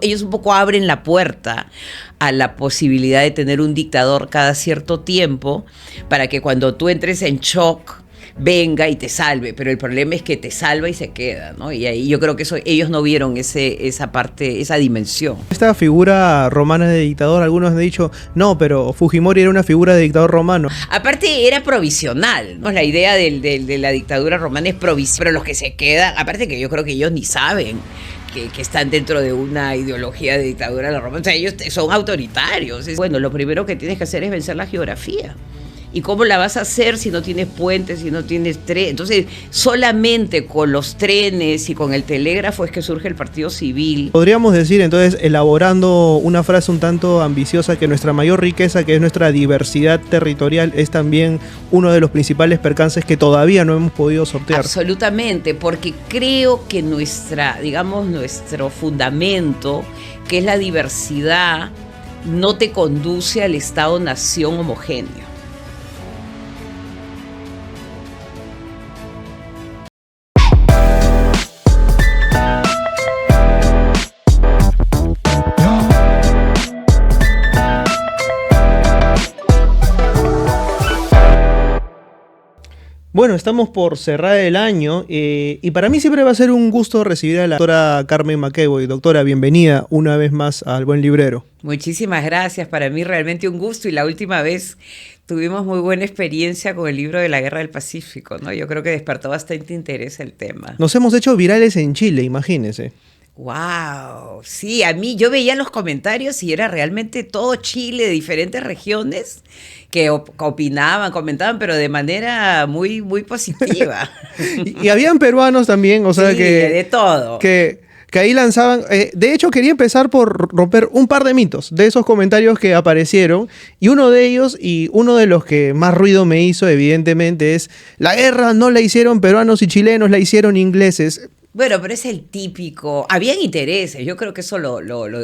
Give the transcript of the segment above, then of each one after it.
Ellos un poco abren la puerta a la posibilidad de tener un dictador cada cierto tiempo para que cuando tú entres en shock venga y te salve, pero el problema es que te salva y se queda, ¿no? Y ahí yo creo que eso, ellos no vieron esa parte, esa dimensión. Esta figura romana de dictador, algunos han dicho, no, pero Fujimori era una figura de dictador romano. Aparte era provisional, ¿no? La idea de la dictadura romana es provisional, pero los que se quedan, aparte que yo creo que ellos ni saben que están dentro de una ideología de dictadura de la romana, o sea, ellos son autoritarios. Bueno, lo primero que tienes que hacer es vencer la geografía. ¿Y cómo la vas a hacer si no tienes puentes, si no tienes trenes? Entonces, solamente con los trenes y con el telégrafo es que surge el partido civil. Podríamos decir, entonces, elaborando una frase un tanto ambiciosa, que nuestra mayor riqueza, que es nuestra diversidad territorial, es también uno de los principales percances que todavía no hemos podido sortear. Absolutamente, porque creo que nuestro fundamento, que es la diversidad, no te conduce al Estado-nación homogéneo. Bueno, estamos por cerrar el año y para mí siempre va a ser un gusto recibir a la doctora Carmen McEvoy. Doctora, bienvenida una vez más al Buen Librero. Muchísimas gracias, para mí realmente un gusto, y la última vez tuvimos muy buena experiencia con el libro de la Guerra del Pacífico, ¿no? Yo creo que despertó bastante interés el tema. Nos hemos hecho virales en Chile, imagínese. Wow, sí, a mí yo veía los comentarios y era realmente todo Chile de diferentes regiones que opinaban, comentaban, pero de manera muy, muy positiva. y habían peruanos también, o sea, sí, que de todo. Que ahí lanzaban, de hecho quería empezar por romper un par de mitos de esos comentarios que aparecieron, y uno de ellos, y uno de los que más ruido me hizo evidentemente, es: la guerra no la hicieron peruanos y chilenos, la hicieron ingleses. Bueno, pero es el típico. Habían intereses, yo creo que eso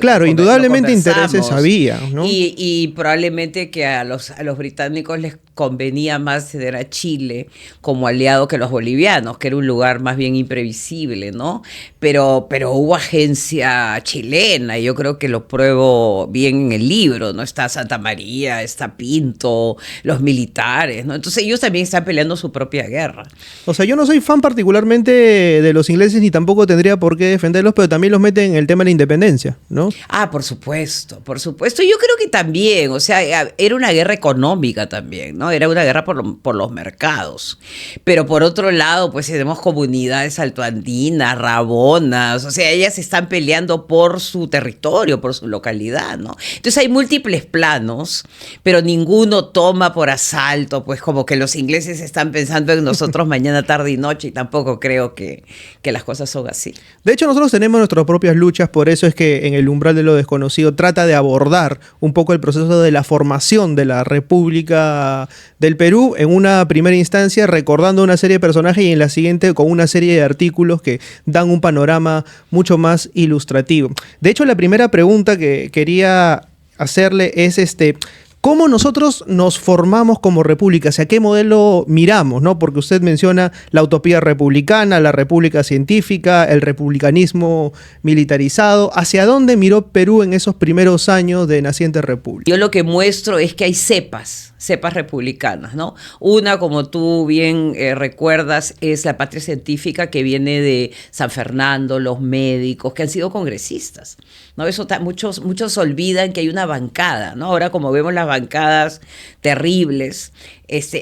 Claro, indudablemente intereses había, ¿no? Y probablemente que a los británicos les convenía más tener a Chile como aliado que los bolivianos, que era un lugar más bien imprevisible, ¿no? Pero hubo agencia chilena, y yo creo que lo pruebo bien en el libro, ¿no? Está Santa María, está Pinto, los militares, ¿no? Entonces ellos también están peleando su propia guerra. O sea, yo no soy fan particularmente de los ingleses, ni tampoco tendría por qué defenderlos, pero también los meten en el tema de la independencia, ¿no? Ah, por supuesto, por supuesto. Yo creo que también, o sea, era una guerra económica también, ¿no? Era una guerra por los mercados. Pero por otro lado, pues tenemos comunidades altoandinas, rabonas, o sea, ellas están peleando por su territorio, por su localidad, ¿no? Entonces hay múltiples planos, pero ninguno toma por asalto, pues como que los ingleses están pensando en nosotros mañana, tarde y noche, y tampoco creo que las cosas son así. De hecho, nosotros tenemos nuestras propias luchas, por eso es que en El umbral de lo desconocido trata de abordar un poco el proceso de la formación de la República del Perú en una primera instancia, recordando una serie de personajes, y en la siguiente con una serie de artículos que dan un panorama mucho más ilustrativo. De hecho, la primera pregunta que quería hacerle es ¿cómo nosotros nos formamos como república? ¿Hacia qué modelo miramos, ¿no? Porque usted menciona la utopía republicana, la república científica, el republicanismo militarizado. ¿Hacia dónde miró Perú en esos primeros años de naciente república? Yo lo que muestro es que hay cepas republicanas, ¿no? Una, como tú bien recuerdas, es la patria científica, que viene de San Fernando, los médicos, que han sido congresistas, ¿no? Eso muchos olvidan que hay una bancada, ¿no? Ahora, como vemos las bancadas terribles,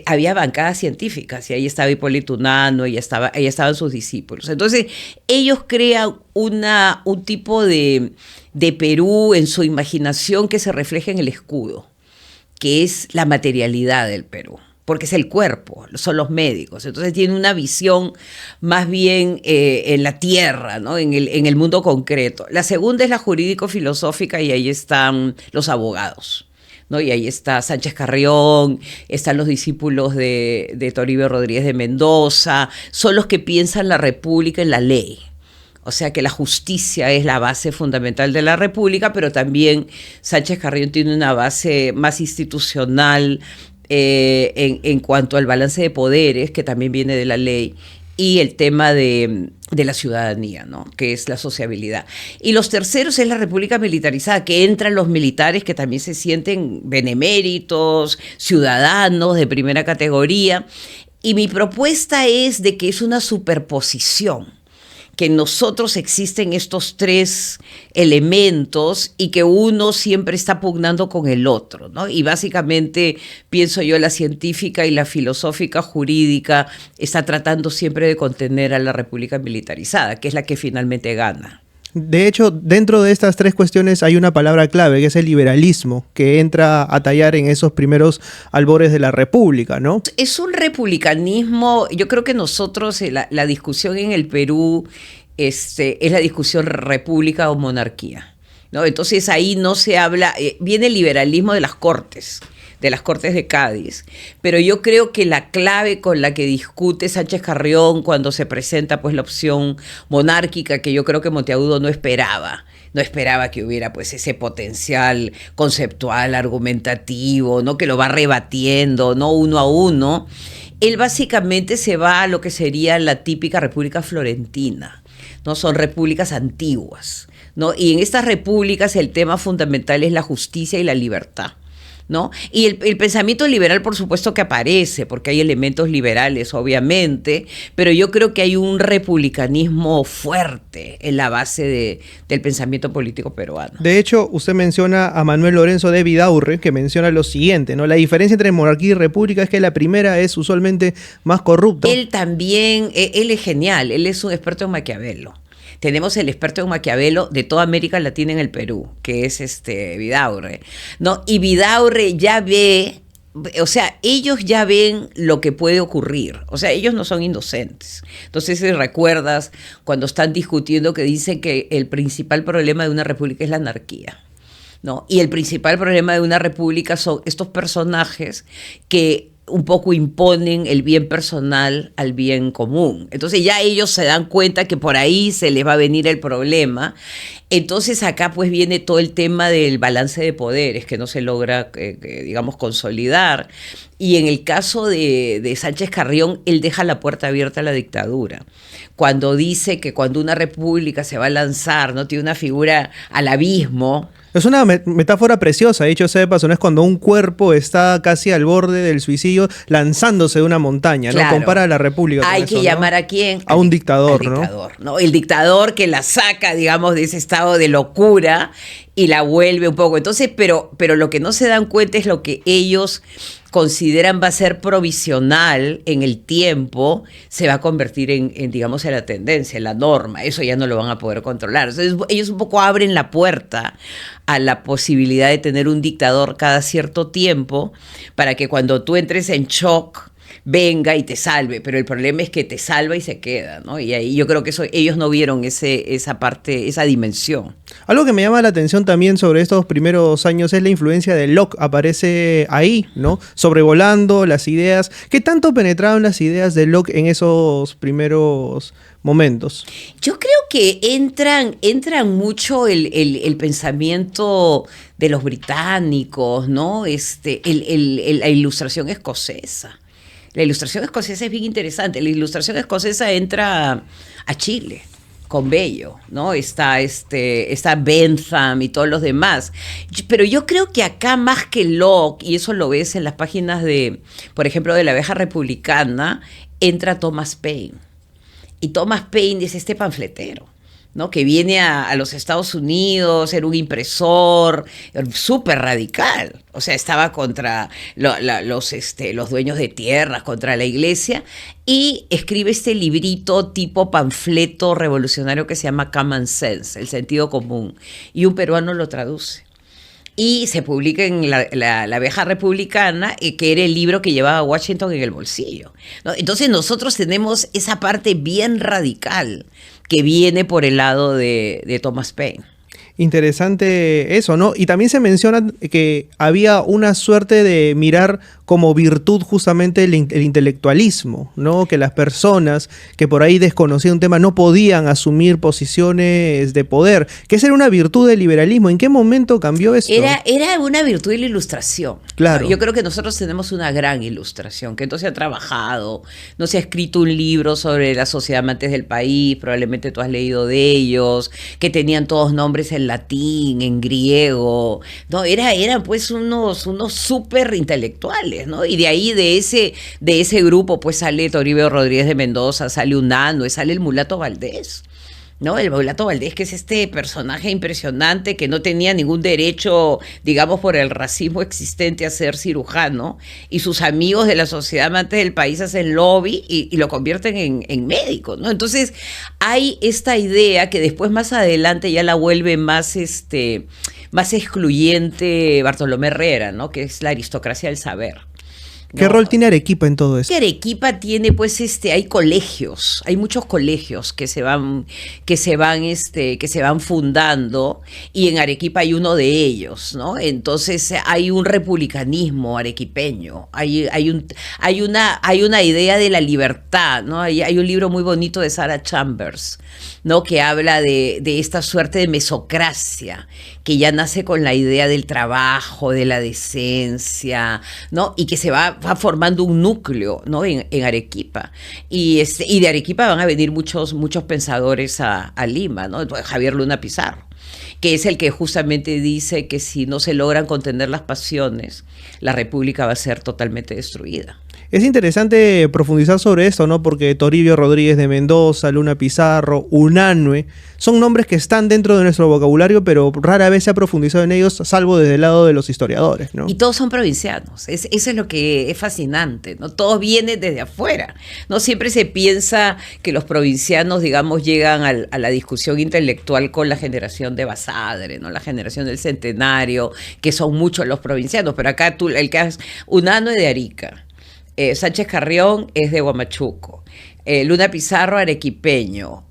había bancadas científicas, y ahí estaba Hipólito Unanue, y ahí estaban sus discípulos. Entonces, ellos crean un tipo de Perú en su imaginación que se refleja en el escudo, que es la materialidad del Perú, porque es el cuerpo, son los médicos. Entonces tiene una visión más bien en la tierra, ¿no? En el mundo concreto. La segunda es la jurídico-filosófica, y ahí están los abogados, ¿no? Y ahí está Sánchez Carrión, están los discípulos de Toribio Rodríguez de Mendoza, son los que piensan la república en la ley. O sea que la justicia es la base fundamental de la república, pero también Sánchez Carrión tiene una base más institucional en cuanto al balance de poderes, que también viene de la ley. y el tema de la ciudadanía, ¿no? Que es la sociabilidad. Y los terceros es la república militarizada, que entran los militares que también se sienten beneméritos, ciudadanos de primera categoría. Y mi propuesta es de que es una superposición, que en nosotros existen estos tres elementos y que uno siempre está pugnando con el otro, ¿no? Y básicamente, pienso yo, la científica y la filosófica jurídica está tratando siempre de contener a la república militarizada, que es la que finalmente gana. De hecho, dentro de estas tres cuestiones hay una palabra clave, que es el liberalismo, que entra a tallar en esos primeros albores de la República, ¿no? Es un republicanismo, yo creo que nosotros, la discusión en el Perú es la discusión república o monarquía, ¿no? Entonces ahí no se habla, viene el liberalismo de las Cortes de Cádiz, pero yo creo que la clave con la que discute Sánchez Carrión cuando se presenta pues la opción monárquica, que yo creo que Monteagudo no esperaba que hubiera pues ese potencial conceptual, argumentativo, ¿no? Que lo va rebatiendo, ¿no? Uno a uno. Él básicamente se va a lo que sería la típica República Florentina, ¿no? Son repúblicas antiguas, ¿no? Y en estas repúblicas el tema fundamental es la justicia y la libertad, ¿no? Y el pensamiento liberal, por supuesto que aparece, porque hay elementos liberales, obviamente, pero yo creo que hay un republicanismo fuerte en la base del pensamiento político peruano. De hecho, usted menciona a Manuel Lorenzo de Vidaurre, que menciona lo siguiente, ¿no? La diferencia entre monarquía y república es que la primera es usualmente más corrupta. Él también, él es genial, él es un experto en Maquiavelo. Tenemos el experto en Maquiavelo de toda América Latina en el Perú, que es Vidaurre, ¿no? Y Vidaurre ya ve, o sea, ellos ya ven lo que puede ocurrir, o sea, ellos no son inocentes. Entonces, si recuerdas cuando están discutiendo que dicen que el principal problema de una república es la anarquía, ¿no? Y el principal problema de una república son estos personajes que un poco imponen el bien personal al bien común. Entonces ya ellos se dan cuenta que por ahí se les va a venir el problema. Entonces acá pues viene todo el tema del balance de poderes que no se logra, digamos, consolidar. Y en el caso de Sánchez Carrión, él deja la puerta abierta a la dictadura. Cuando dice que cuando una república se va a lanzar, ¿no? Tiene una figura al abismo. Es una metáfora preciosa, dicho sea de paso, ¿no? Es cuando un cuerpo está casi al borde del suicidio lanzándose de una montaña, ¿no? Claro. Compara a la república Hay con que eso, llamar ¿no? a quién. A un dictador, al ¿no? dictador, ¿no? El dictador que la saca, digamos, de ese estado de locura y la vuelve un poco. Entonces, pero lo que no se dan cuenta es lo que ellos consideran va a ser provisional en el tiempo, se va a convertir en digamos, en la tendencia, en la norma. Eso ya no lo van a poder controlar. Entonces, ellos un poco abren la puerta a la posibilidad de tener un dictador cada cierto tiempo para que cuando tú entres en shock venga y te salve, pero el problema es que te salva y se queda, ¿no? Y ahí yo creo que eso, ellos no vieron esa parte, esa dimensión. Algo que me llama la atención también sobre estos primeros años es la influencia de Locke, aparece ahí, ¿no? Sobrevolando las ideas. ¿Qué tanto penetraron las ideas de Locke en esos primeros momentos? Yo creo que entran mucho el pensamiento de los británicos, ¿no? La ilustración escocesa. La ilustración escocesa es bien interesante. La ilustración escocesa entra a Chile con Bello, ¿no? Está Bentham y todos los demás. Pero yo creo que acá más que Locke, y eso lo ves en las páginas por ejemplo, de La Abeja Republicana, entra Thomas Paine. Y Thomas Paine es este panfletero, ¿no? Que viene a los Estados Unidos, era un impresor súper radical. O sea, estaba contra los dueños de tierras, contra la iglesia, y escribe este librito tipo panfleto revolucionario que se llama Common Sense, el sentido común, y un peruano lo traduce. Y se publica en la Abeja Republicana, que era el libro que llevaba Washington en el bolsillo, ¿no? Entonces nosotros tenemos esa parte bien radical que viene por el lado de Thomas Paine. Interesante eso, ¿no? Y también se menciona que había una suerte de mirar como virtud justamente el intelectualismo, ¿no? Que las personas que por ahí desconocían un tema no podían asumir posiciones de poder, que esa era una virtud del liberalismo. ¿En qué momento cambió esto? Era una virtud de la ilustración. Claro. Yo creo que nosotros tenemos una gran ilustración, que no se ha trabajado, no se ha escrito un libro sobre la sociedad amantes del país, probablemente tú has leído de ellos, que tenían todos nombres en latín, en griego, ¿no? Eran pues unos súper intelectuales, ¿no? Y de ahí, de ese grupo, pues sale Toribio Rodríguez de Mendoza, sale Unanue, sale el Mulato Valdés, ¿no? El Mulato Valdés, que es este personaje impresionante que no tenía ningún derecho, digamos, por el racismo existente a ser cirujano, y sus amigos de la sociedad amante del país hacen lobby y lo convierten en médico, ¿no? Entonces hay esta idea que después más adelante ya la vuelve más excluyente Bartolomé Herrera, ¿no? Que es la aristocracia del saber. ¿Qué rol tiene Arequipa en todo esto? Arequipa tiene, pues, hay colegios, hay muchos colegios que se van fundando, y en Arequipa hay uno de ellos, ¿no? Entonces hay un republicanismo arequipeño, hay una idea de la libertad, ¿no? Hay un libro muy bonito de Sarah Chambers, ¿no? Que habla de esta suerte de mesocracia que ya nace con la idea del trabajo, de la decencia, ¿no? Y que se va formando un núcleo, ¿no? en Arequipa. Y de Arequipa van a venir muchos pensadores a Lima, ¿no? Javier Luna Pizarro, que es el que justamente dice que si no se logran contener las pasiones, la república va a ser totalmente destruida. Es interesante profundizar sobre esto, ¿no? Porque Toribio Rodríguez de Mendoza, Luna Pizarro, Unanue, son nombres que están dentro de nuestro vocabulario, pero rara vez se ha profundizado en ellos, salvo desde el lado de los historiadores, ¿no? Y todos son provincianos, eso es lo que es fascinante, ¿no? Todos vienen desde afuera, ¿no? Siempre se piensa que los provincianos, digamos, llegan a la discusión intelectual con la generación de Basadre, ¿no? La generación del Centenario, que son muchos los provincianos, pero acá el que es Unanue de Arica. Sánchez Carrión es de Huamachuco, Luna Pizarro arequipeño,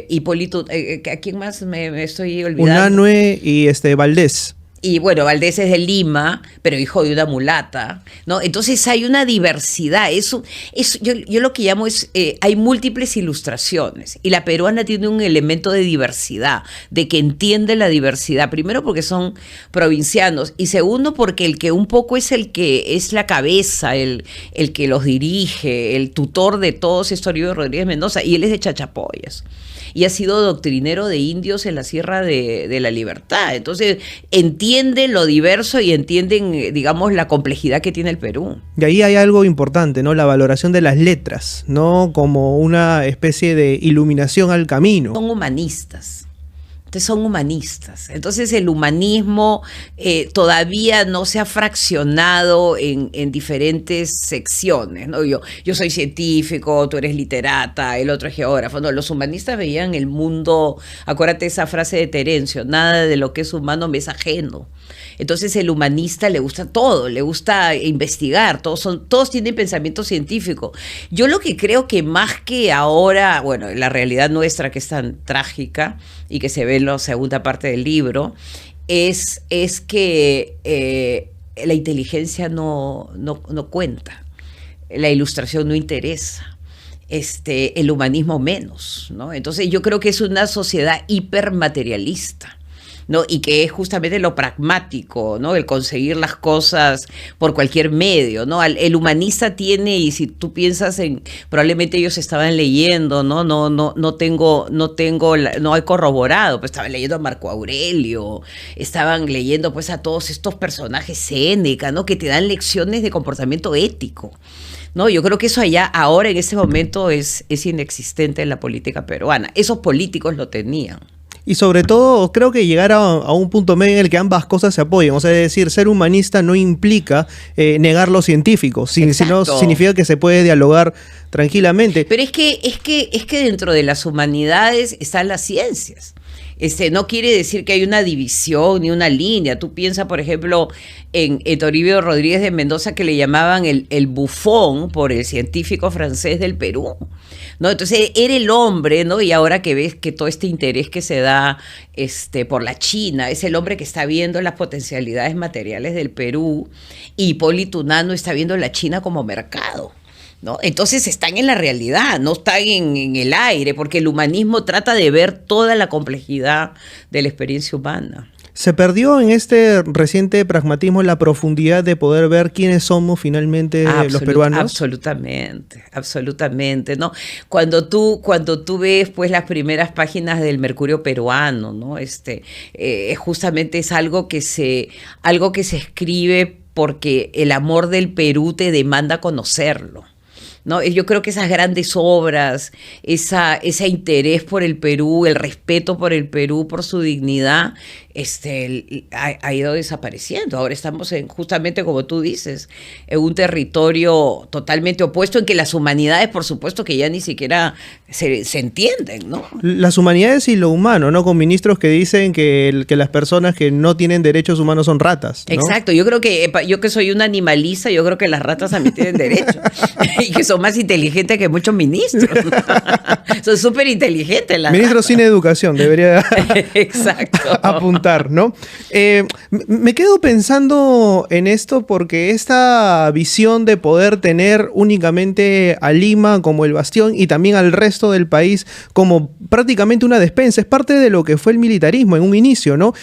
Hipólito, ¿a quién más me estoy olvidando? Unanue y Valdés. Y bueno, Valdés es de Lima, pero hijo de una mulata, ¿no? Entonces hay una diversidad. Yo lo que llamo hay múltiples ilustraciones. Y la peruana tiene un elemento de diversidad, de que entiende la diversidad. Primero porque son provincianos. Y segundo porque el que un poco es el que es la cabeza, el que los dirige, el tutor de todos es Toribio Rodríguez Mendoza. Y él es de Chachapoyas. Y ha sido doctrinero de indios en la Sierra de la Libertad. Entonces entienden lo diverso y entienden, digamos, la complejidad que tiene el Perú. Y ahí hay algo importante, ¿no? La valoración de las letras, ¿no? Como una especie de iluminación al camino. Son humanistas. Son humanistas. Entonces el humanismo todavía no se ha fraccionado en diferentes secciones, ¿no? Yo soy científico, tú eres literata, el otro es geógrafo. No, los humanistas veían el mundo, acuérdate esa frase de Terencio, nada de lo que es humano me es ajeno. Entonces el humanista le gusta todo, le gusta investigar, todos tienen pensamiento científico. Yo lo que creo que más que ahora, bueno, la realidad nuestra que es tan trágica y que se ve en la segunda parte del libro, es que la inteligencia no cuenta, la ilustración no interesa. El humanismo menos, ¿no? Entonces yo creo que es una sociedad hipermaterialista, ¿no? Y que es justamente lo pragmático, ¿no? El conseguir las cosas por cualquier medio, ¿no? El humanista tiene, y si tú piensas probablemente ellos estaban leyendo, ¿no? No he corroborado, pues estaban leyendo a Marco Aurelio, estaban leyendo pues a todos estos personajes, Séneca, ¿no? Que te dan lecciones de comportamiento ético. No, yo creo que eso allá, ahora en ese momento es inexistente en la política peruana. Esos políticos lo tenían. Y sobre todo, creo que llegar a un punto medio en el que ambas cosas se apoyen. O sea, es decir, ser humanista no implica negar lo científico, sino significa que se puede dialogar tranquilamente. Pero es que dentro de las humanidades están las ciencias, No quiere decir que hay una división ni una línea. Tú piensas, por ejemplo, en Toribio Rodríguez de Mendoza, que le llamaban el bufón por el científico francés del Perú, ¿no? Entonces era el hombre, ¿no? Y ahora que ves que todo este interés que se da por la China, es el hombre que está viendo las potencialidades materiales del Perú, y Hipólito Unanue está viendo la China como mercado, ¿no? Entonces están en la realidad, no están en el aire, porque el humanismo trata de ver toda la complejidad de la experiencia humana. ¿Se perdió en este reciente pragmatismo la profundidad de poder ver quiénes somos finalmente los peruanos? Absolutamente, absolutamente, ¿no? Cuando tú ves pues las primeras páginas del Mercurio peruano, ¿no? Justamente es algo que se escribe porque el amor del Perú te demanda conocerlo, ¿no? Yo creo que esas grandes obras, ese interés por el Perú, el respeto por el Perú, por su dignidad, ha ido desapareciendo. Ahora estamos justamente como tú dices, en un territorio totalmente opuesto, en que las humanidades, por supuesto, que ya ni siquiera se entienden, ¿no? Las humanidades y lo humano, ¿no? Con ministros que dicen que las personas que no tienen derechos humanos son ratas, ¿no? Exacto. Yo que soy una animalista, yo creo que las ratas también tienen derechos y que son más inteligentes que muchos ministros. Son súper inteligentes las Ministro ratas. Sin educación, debería Exacto. apuntar, ¿no? Me quedo pensando en esto porque esta visión de poder tener únicamente a Lima como el bastión y también al resto del país como prácticamente una despensa es parte de lo que fue el militarismo en un inicio, ¿no?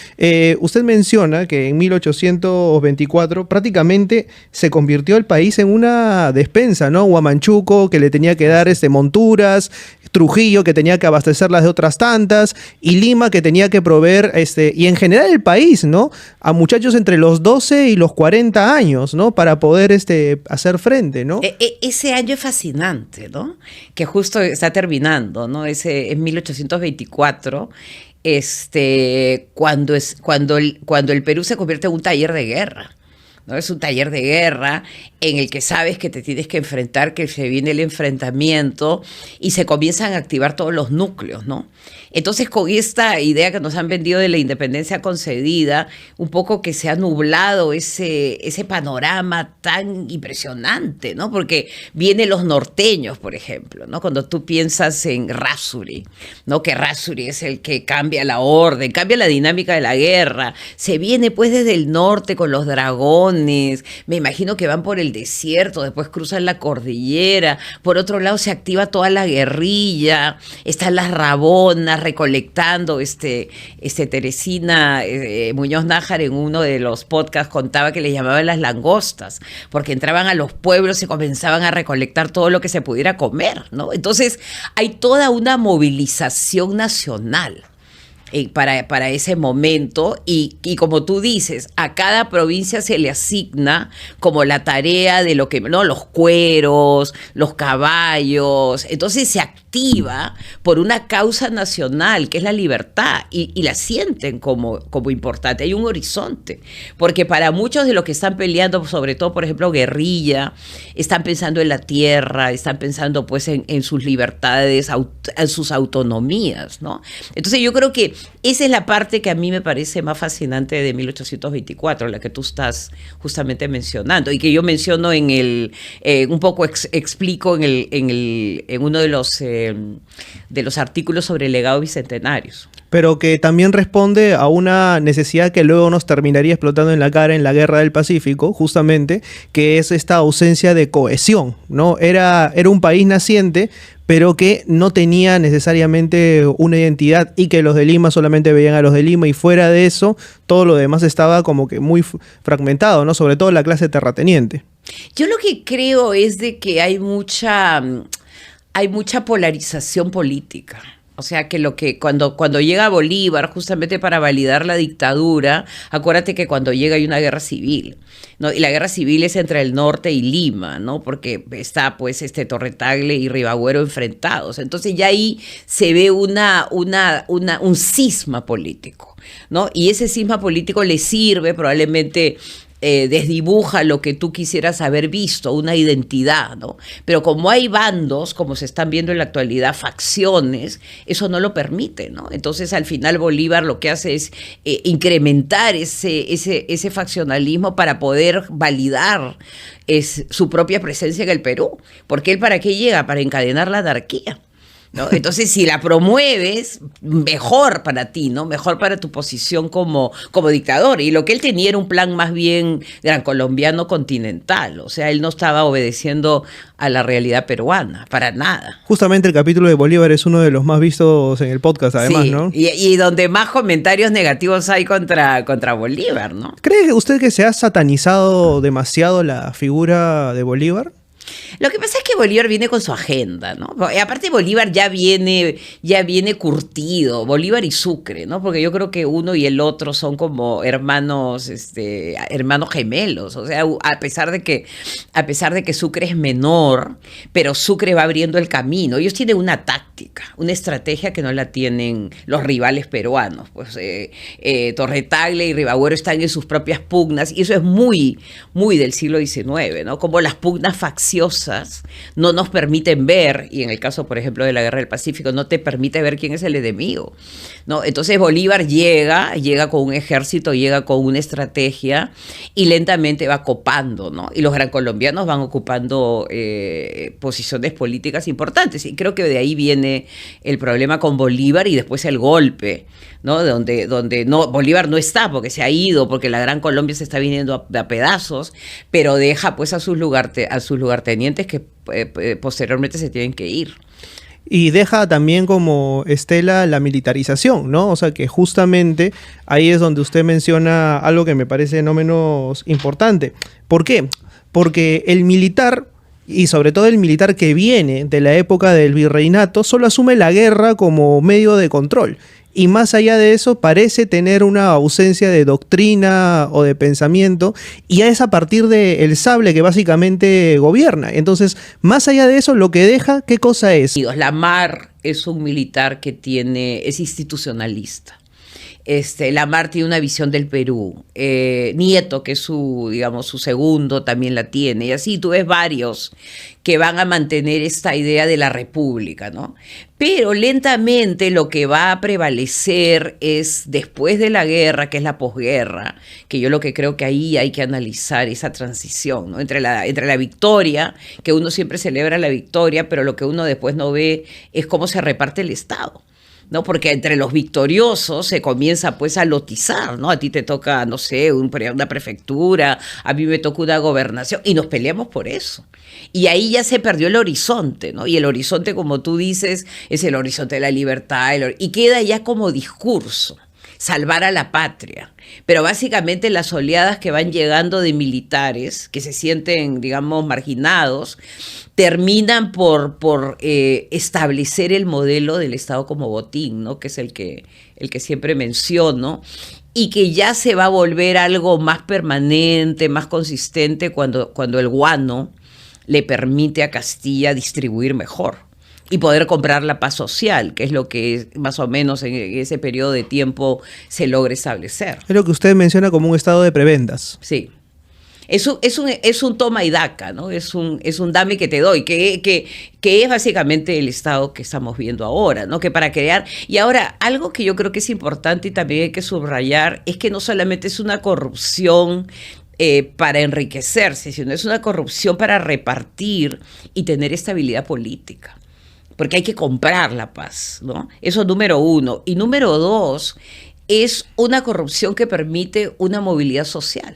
Usted menciona que en 1824 prácticamente se convirtió el país en una despensa, ¿no? Huamanchuco, que le tenía que dar monturas, Trujillo, que tenía que abastecerlas de otras tantas, y Lima, que tenía que proveer, y en general el país, ¿no? A muchachos entre los 12 y los 40 años, ¿no? Para poder hacer frente, ¿no? Ese año es fascinante, ¿no? Que justo está terminando, ¿no? En 1824, cuando el Perú se convierte en un taller de guerra, ¿no? Es un taller de guerra en el que sabes que te tienes que enfrentar, que se viene el enfrentamiento y se comienzan a activar todos los núcleos, ¿no? Entonces, con esta idea que nos han vendido de la independencia concedida, un poco que se ha nublado ese panorama tan impresionante, ¿no? Porque vienen los norteños, por ejemplo, ¿no? Cuando tú piensas en Errázuriz, ¿no? Que Errázuriz es el que cambia la orden, cambia la dinámica de la guerra. Se viene pues desde el norte con los dragones, me imagino que van por el desierto, después cruzan la cordillera, por otro lado se activa toda la guerrilla, están las rabonas recolectando, Teresina Muñoz Nájar en uno de los podcasts contaba que le llamaban las langostas, porque entraban a los pueblos y comenzaban a recolectar todo lo que se pudiera comer, ¿no? Entonces hay toda una movilización nacional para ese momento y como tú dices, a cada provincia se le asigna como la tarea de lo que, ¿no? Los cueros, los caballos, entonces se activa por una causa nacional que es la libertad y la sienten como importante. Hay un horizonte, porque para muchos de los que están peleando, sobre todo, por ejemplo, guerrilla, están pensando en la tierra, están pensando pues en sus libertades, en sus autonomías, ¿no? Entonces yo creo que esa es la parte que a mí me parece más fascinante de 1824, la que tú estás justamente mencionando y que yo menciono un poco explico en uno de los artículos sobre legados bicentenarios. Pero que también responde a una necesidad que luego nos terminaría explotando en la cara en la Guerra del Pacífico, justamente, que es esta ausencia de cohesión, ¿no? Era un país naciente, pero que no tenía necesariamente una identidad y que los de Lima solamente veían a los de Lima y fuera de eso, todo lo demás estaba como que muy fragmentado, ¿no? Sobre todo la clase terrateniente. Yo lo que creo es de que hay mucha polarización política. O sea, que cuando llega Bolívar, justamente para validar la dictadura, acuérdate que cuando llega hay una guerra civil, ¿no? Y la guerra civil es entre el norte y Lima, ¿no? Porque está pues Torre Tagle y Ribagüero enfrentados. Entonces ya ahí se ve un cisma político, ¿no? Y ese cisma político le sirve probablemente desdibuja lo que tú quisieras haber visto, una identidad, ¿no? Pero como hay bandos, como se están viendo en la actualidad, facciones, eso no lo permite, ¿no? Entonces al final Bolívar lo que hace es incrementar ese faccionalismo para poder validar su propia presencia en el Perú, porque él ¿para qué llega? Para encadenar la anarquía, ¿no? Entonces, si la promueves, mejor para ti, ¿no? Mejor para tu posición como dictador. Y lo que él tenía era un plan más bien gran colombiano continental. O sea, él no estaba obedeciendo a la realidad peruana, para nada. Justamente el capítulo de Bolívar es uno de los más vistos en el podcast, además, sí, ¿no? Y donde más comentarios negativos hay contra Bolívar, ¿no? ¿Cree usted que se ha satanizado demasiado la figura de Bolívar? Lo que pasa es que Bolívar viene con su agenda, ¿no? Y aparte Bolívar ya viene curtido, Bolívar y Sucre, ¿no? Porque yo creo que uno y el otro son como hermanos gemelos. O sea, a pesar de que Sucre es menor, pero Sucre va abriendo el camino. Ellos tienen una táctica, una estrategia que no la tienen los rivales peruanos. Pues Torre Tagle y Ribagüero están en sus propias pugnas, y eso es muy, muy del siglo XIX, ¿no? Como las pugnas facciosas no nos permiten ver, y en el caso, por ejemplo, de la Guerra del Pacífico, no te permite ver quién es el enemigo, ¿no? Entonces Bolívar llega con un ejército, llega con una estrategia y lentamente va copando, ¿no? Y los gran colombianos van ocupando posiciones políticas importantes, y creo que de ahí viene el problema con Bolívar y después el golpe, ¿no? Donde no, Bolívar no está porque se ha ido, porque la Gran Colombia se está viniendo a pedazos, pero deja pues a sus lugartenientes que posteriormente se tienen que ir. Y deja también como estela la militarización, ¿no? O sea que justamente ahí es donde usted menciona algo que me parece no menos importante. ¿Por qué? Porque el militar, y sobre todo el militar que viene de la época del virreinato, solo asume la guerra como medio de control. Y más allá de eso, parece tener una ausencia de doctrina o de pensamiento, y es a partir del sable que básicamente gobierna. Entonces, más allá de eso, lo que deja, ¿qué cosa es? Lamar es un militar que es institucionalista. Lamar tiene una visión del Perú. Nieto, que es su segundo, también la tiene. Y así tú ves varios que van a mantener esta idea de la república, ¿no? Pero lentamente lo que va a prevalecer es, después de la guerra, que es la posguerra, que yo lo que creo que ahí hay que analizar esa transición, ¿no? Entre la victoria, que uno siempre celebra la victoria, pero lo que uno después no ve es cómo se reparte el Estado, ¿no? Porque entre los victoriosos se comienza pues a lotizar, ¿no? A ti te toca, no sé, una prefectura, a mí me toca una gobernación, y nos peleamos por eso. Y ahí ya se perdió el horizonte, ¿no? Y el horizonte, como tú dices, es el horizonte de la libertad, y queda ya como discurso, salvar a la patria. Pero básicamente las oleadas que van llegando de militares, que se sienten, digamos, marginados, terminan por establecer el modelo del Estado como botín, ¿no? Que es el que siempre menciono, y que ya se va a volver algo más permanente, más consistente cuando el guano le permite a Castilla distribuir mejor y poder comprar la paz social, que es lo que más o menos en ese periodo de tiempo se logra establecer. Es lo que usted menciona como un estado de prebendas. Sí. Es un toma y daca, ¿no? Es un dame que te doy, que es básicamente el estado que estamos viendo ahora, ¿no? Que para crear... Y ahora, algo que yo creo que es importante y también hay que subrayar, es que no solamente es una corrupción para enriquecerse, sino es una corrupción para repartir y tener estabilidad política. Porque hay que comprar la paz, ¿no? Eso número uno. Y número dos, es una corrupción que permite una movilidad social,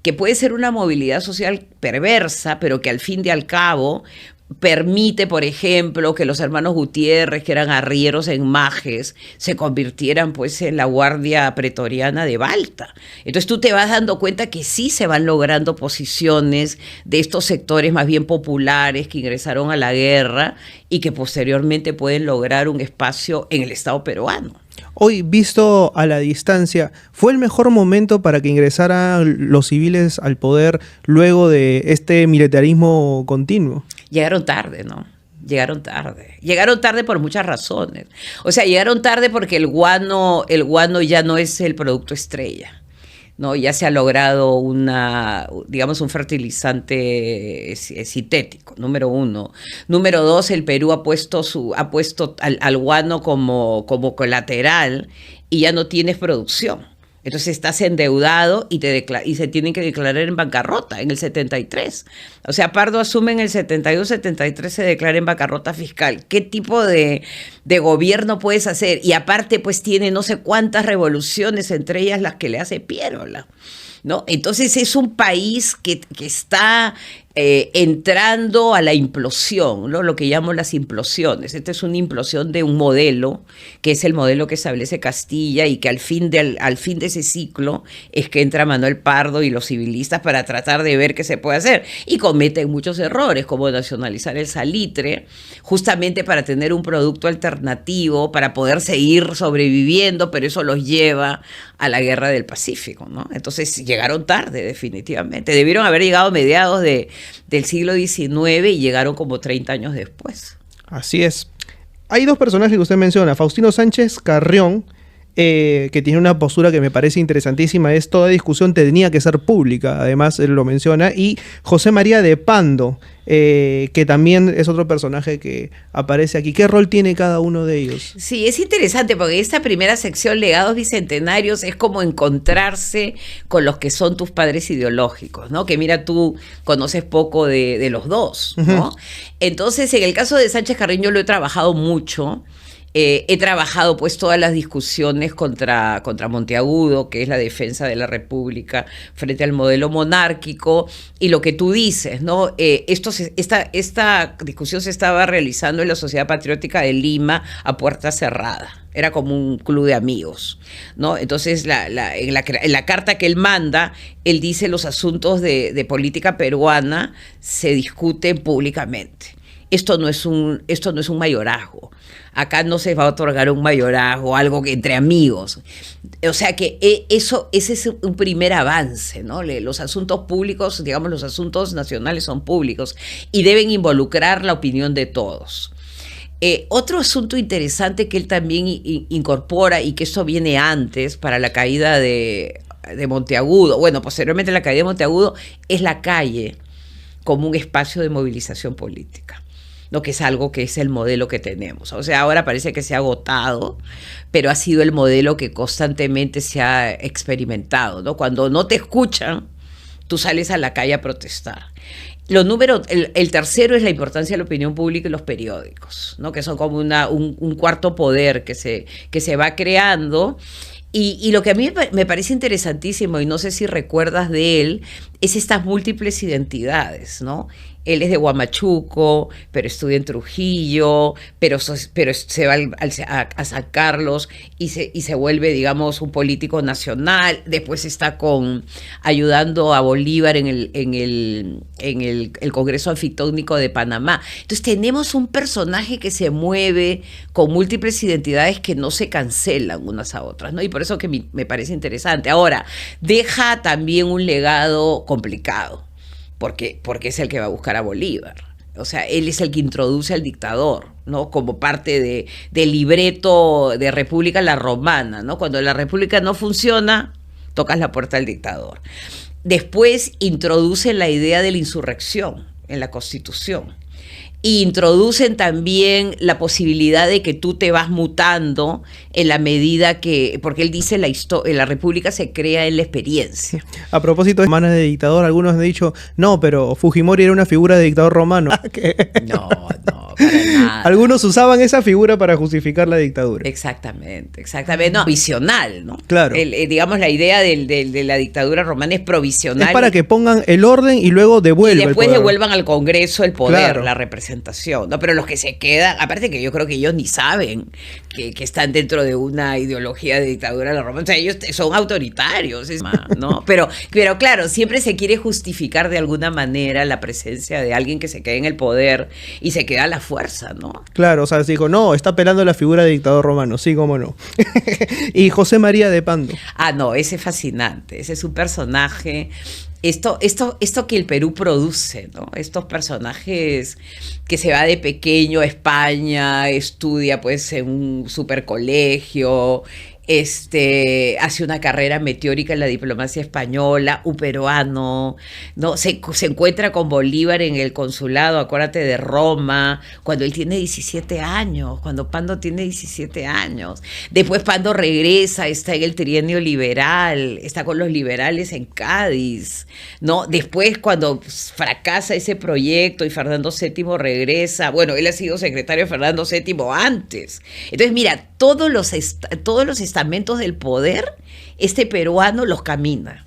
que puede ser una movilidad social perversa, pero que al fin y al cabo permite, por ejemplo, que los hermanos Gutiérrez, que eran arrieros en Majes, se convirtieran pues en la guardia pretoriana de Balta. Entonces tú te vas dando cuenta que sí se van logrando posiciones de estos sectores más bien populares que ingresaron a la guerra y que posteriormente pueden lograr un espacio en el Estado peruano. Hoy, visto a la distancia, ¿fue el mejor momento para que ingresaran los civiles al poder luego de este militarismo continuo? Llegaron tarde, ¿no? Llegaron tarde. Llegaron tarde por muchas razones. O sea, llegaron tarde porque el guano ya no es el producto estrella. ¿no? Ya se ha logrado digamos, un fertilizante sintético, número uno. Número dos, el Perú ha puesto al guano como colateral y ya no tienes producción. Entonces estás endeudado y se tienen que declarar en bancarrota en el 73. O sea, Pardo asume en el 72, 73 se declara en bancarrota fiscal. ¿Qué tipo de gobierno puedes hacer? Y aparte, pues tiene no sé cuántas revoluciones, entre ellas las que le hace Piérola, ¿no? Entonces es un país que está entrando a la implosión, ¿no? Lo que llamo las implosiones. Esta es una implosión de un modelo, que es el modelo que establece Castilla y que al fin de ese ciclo es que entra Manuel Pardo y los civilistas para tratar de ver qué se puede hacer. Y cometen muchos errores, como nacionalizar el salitre, justamente para tener un producto alternativo, para poder seguir sobreviviendo, pero eso los lleva a la Guerra del Pacífico, ¿no? Entonces llegaron tarde, definitivamente. Debieron haber llegado a mediados del siglo XIX y llegaron como 30 años después. Así es. Hay dos personajes que usted menciona, Faustino Sánchez Carrión, que tiene una postura que me parece interesantísima, es toda discusión tenía que ser pública, además él lo menciona, y José María de Pando, que también es otro personaje que aparece aquí. ¿Qué rol tiene cada uno de ellos? Sí, es interesante porque esta primera sección, Legados Bicentenarios, es como encontrarse con los que son tus padres ideológicos, ¿no? Que mira, tú conoces poco de los dos, ¿no? Uh-huh. Entonces, en el caso de Sánchez Carrión, yo lo he trabajado mucho. He trabajado pues todas las discusiones contra Monteagudo, que es la defensa de la República frente al modelo monárquico, y lo que tú dices, ¿no? Esta discusión se estaba realizando en la Sociedad Patriótica de Lima a puerta cerrada. Era como un club de amigos, ¿no? Entonces, en la carta que él manda, él dice los asuntos de política peruana se discuten públicamente. Esto no es un mayorazgo. Acá no se va a otorgar un mayorazgo, algo que entre amigos. O sea que ese es un primer avance, ¿no? Los asuntos públicos, digamos, los asuntos nacionales son públicos y deben involucrar la opinión de todos. Otro asunto interesante que él también incorpora, y que eso viene antes, para la caída de Monteagudo, bueno, posteriormente la caída de Monteagudo, es la calle como un espacio de movilización política. ¿No? Que es algo que es el modelo que tenemos. O sea, ahora parece que se ha agotado, pero ha sido el modelo que constantemente se ha experimentado, ¿no? Cuando no te escuchan, tú sales a la calle a protestar. El tercero es la importancia de la opinión pública y los periódicos, ¿no? Que son como un cuarto poder que se va creando. Y lo que a mí me parece interesantísimo, y no sé si recuerdas de él, es estas múltiples identidades, ¿no? Él es de Huamachuco, pero estudia en Trujillo, pero se va a San Carlos y se vuelve, digamos, un político nacional. Después está ayudando a Bolívar en el Congreso Anfictónico de Panamá. Entonces tenemos un personaje que se mueve con múltiples identidades que no se cancelan unas a otras, ¿no? Y por eso que me parece interesante. Ahora, deja también un legado complicado. Porque es el que va a buscar a Bolívar. O sea, él es el que introduce al dictador, ¿no? Como parte del libreto de República la Romana, ¿no? Cuando la República no funciona, tocas la puerta al dictador. Después introduce la idea de la insurrección en la Constitución. Y introducen también la posibilidad de que tú te vas mutando en la medida que, porque él dice la República se crea en la experiencia. A propósito de manos de dictador, algunos han dicho, no, pero Fujimori era una figura de dictador romano. No, para nada. Algunos usaban esa figura para justificar la dictadura. Exactamente. No, provisional, ¿no? Claro. Digamos, la idea de la dictadura romana es provisional. Es para que pongan el orden y luego devuelvan y después el poder. Devuelvan al Congreso el poder, claro. La representación. No, pero los que se quedan, aparte que yo creo que ellos ni saben que están dentro de una ideología de dictadura de la Roma. O sea, ellos son autoritarios, ¿no? Pero claro, siempre se quiere justificar de alguna manera la presencia de alguien que se quede en el poder y se queda a la fuerza, ¿no? Claro, o sea, dijo, no, está apelando a la figura de dictador romano, sí, cómo no. Y José María de Pando. Ah, no, ese es fascinante, ese es un personaje. Esto que el Perú produce, ¿no? Estos personajes que se va de pequeño a España, estudia pues en un super colegio, hace una carrera meteórica en la diplomacia española, un peruano, ¿no? Se encuentra con Bolívar en el consulado, acuérdate de Roma, cuando él tiene 17 años, cuando Pando tiene 17 años. Después Pando regresa, está en el trienio liberal, está con los liberales en Cádiz, ¿no? Después cuando fracasa ese proyecto y Fernando VII regresa, bueno, él ha sido secretario de Fernando VII antes. Entonces, mira, todos los estamentos del poder, este peruano los camina.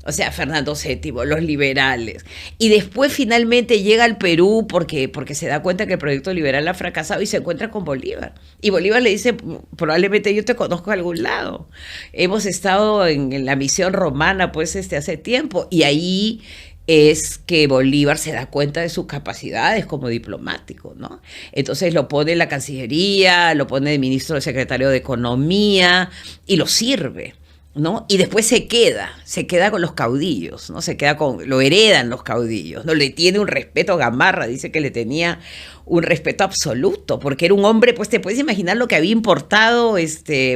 O sea, Fernando VII, los liberales. Y después finalmente llega al Perú porque se da cuenta que el proyecto liberal ha fracasado y se encuentra con Bolívar. Y Bolívar le dice, probablemente yo te conozco de algún lado. Hemos estado en la misión romana pues hace tiempo. Y ahí es que Bolívar se da cuenta de sus capacidades como diplomático, ¿no? Entonces lo pone en la Cancillería, lo pone de ministro, de secretario de Economía y lo sirve, ¿no? Y después se queda con los caudillos, ¿no? Lo heredan los caudillos, ¿no? Le tiene un respeto a Gamarra, dice que le tenía un respeto absoluto, porque era un hombre, pues te puedes imaginar lo que había importado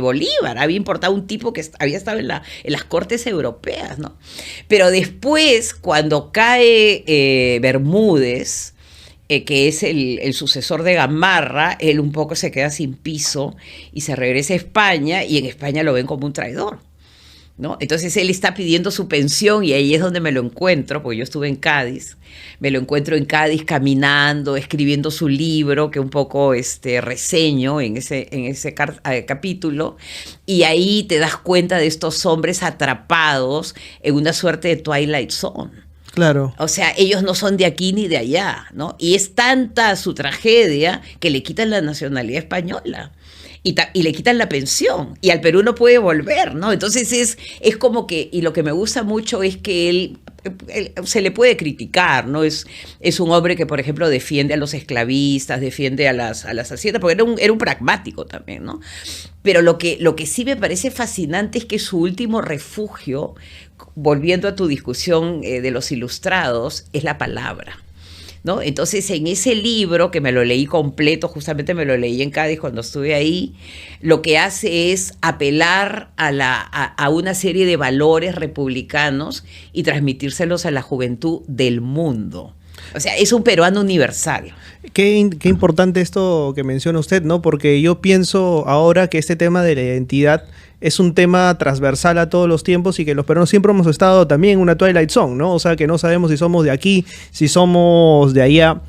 Bolívar, había importado un tipo que había estado en las cortes europeas, ¿no? Pero después, cuando cae Bermúdez, que es el sucesor de Gamarra, él un poco se queda sin piso y se regresa a España, y en España lo ven como un traidor, ¿no? Entonces él está pidiendo su pensión y ahí es donde me lo encuentro, porque yo estuve en Cádiz, me lo encuentro en Cádiz caminando, escribiendo su libro, que un poco reseño en ese capítulo, y ahí te das cuenta de estos hombres atrapados en una suerte de Twilight Zone. Claro. O sea, ellos no son de aquí ni de allá, ¿no? Y es tanta su tragedia que le quitan la nacionalidad española. Y le quitan la pensión, y al Perú no puede volver, ¿no? Entonces es como que, y lo que me gusta mucho es que él se le puede criticar, ¿no? Es un hombre que, por ejemplo, defiende a los esclavistas, defiende a las haciendas, porque era un pragmático también, ¿no? Pero lo que sí me parece fascinante es que su último refugio, volviendo a tu discusión de los ilustrados, es la palabra, ¿no? Entonces, en ese libro, que me lo leí completo, justamente me lo leí en Cádiz cuando estuve ahí, lo que hace es apelar a una serie de valores republicanos y transmitírselos a la juventud del mundo. O sea, es un peruano universal. Qué importante esto que menciona usted, ¿no? Porque yo pienso ahora que este tema de la identidad es un tema transversal a todos los tiempos y que los peruanos siempre hemos estado también en una Twilight Zone, ¿no? O sea, que no sabemos si somos de aquí, si somos de allá.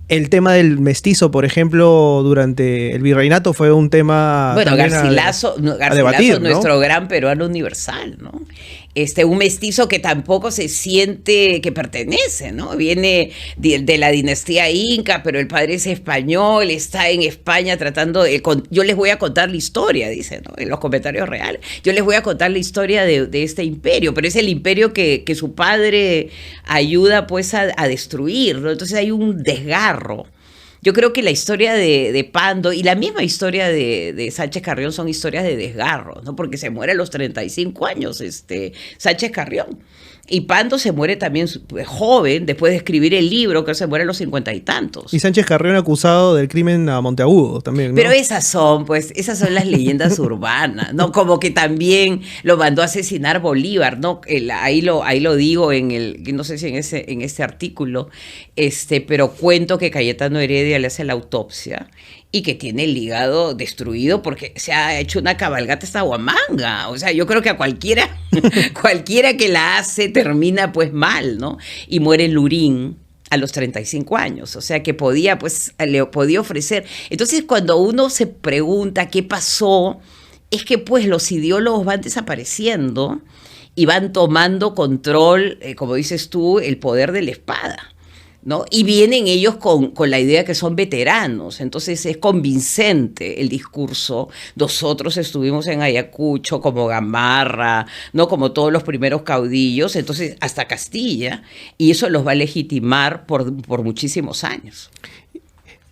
El tema del mestizo, por ejemplo, durante el virreinato fue un tema... Bueno, Garcilaso, debatir, ¿no? Nuestro gran peruano universal, ¿no? Un mestizo que tampoco se siente que pertenece, ¿no? Viene de la dinastía inca, pero el padre es español, está en España tratando de... Yo les voy a contar la historia, dice, ¿no? En los comentarios reales. Yo les voy a contar la historia de este imperio, pero es el imperio que su padre ayuda pues a destruir, ¿no? Entonces hay un desgarro. Yo creo que la historia de Pando y la misma historia de Sánchez Carrión son historias de desgarro, ¿no? Porque se muere a los 35 años, Sánchez Carrión. Y Pando se muere también joven, después de escribir el libro, que se muere a los 50 y tantos. Y Sánchez Carrión acusado del crimen a Monteagudo también, ¿no? Pero esas son las leyendas urbanas, ¿no? Como que también lo mandó a asesinar Bolívar, ¿no? Ahí lo digo no sé si en ese artículo, pero cuento que Cayetano Heredia le hace la autopsia y que tiene el hígado destruido porque se ha hecho una cabalgata hasta Huamanga. O sea, yo creo que a cualquiera que la hace termina pues mal, ¿no? Y muere en Lurín a los 35 años, o sea que le podía ofrecer. Entonces, cuando uno se pregunta qué pasó, es que pues los ideólogos van desapareciendo y van tomando control, como dices tú, el poder de la espada, ¿no? Y vienen ellos con la idea que son veteranos, entonces es convincente el discurso. Nosotros estuvimos en Ayacucho como Gamarra, ¿no? Como todos los primeros caudillos, entonces hasta Castilla, y eso los va a legitimar por muchísimos años.